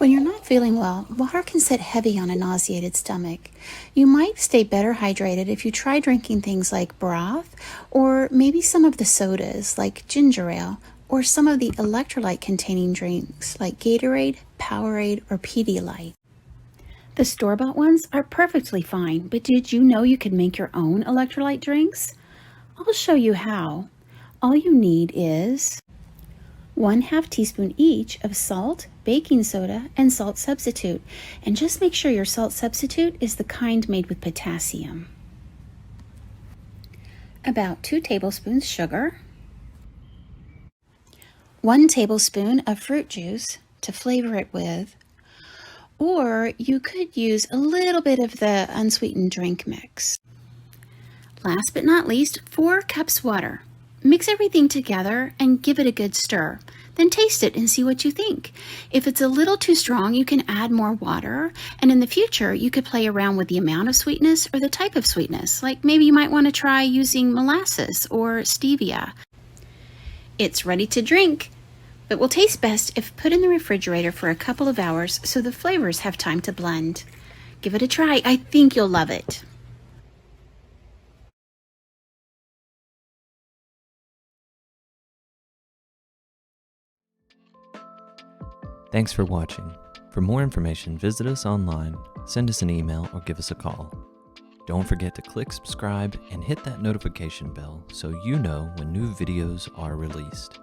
When you're not feeling well, water can sit heavy on a nauseated stomach. You might stay better hydrated if you try drinking things like broth, or maybe some of the sodas like ginger ale, or some of the electrolyte containing drinks like Gatorade, Powerade, or Pedialyte. The store-bought ones are perfectly fine, but did you know you could make your own electrolyte drinks? I'll show you how. All you need is 1/2 teaspoon each of salt, baking soda, and salt substitute. And just make sure your salt substitute is the kind made with potassium. About 2 tablespoons sugar, 1 tablespoon of fruit juice to flavor it with, or you could use a little bit of the unsweetened drink mix. Last but not least, 4 cups water. Mix everything together and give it a good stir. Then taste it and see what you think. If it's a little too strong, you can add more water. And in the future, you could play around with the amount of sweetness or the type of sweetness. Like maybe you might want to try using molasses or stevia. It's ready to drink, but will taste best if put in the refrigerator for a couple of hours so the flavors have time to blend. Give it a try. I think you'll love it. Thanks for watching. For more information, visit us online, send us an email, or give us a call. Don't forget to click subscribe and hit that notification bell so you know when new videos are released.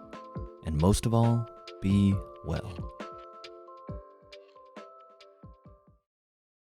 And most of all, be well.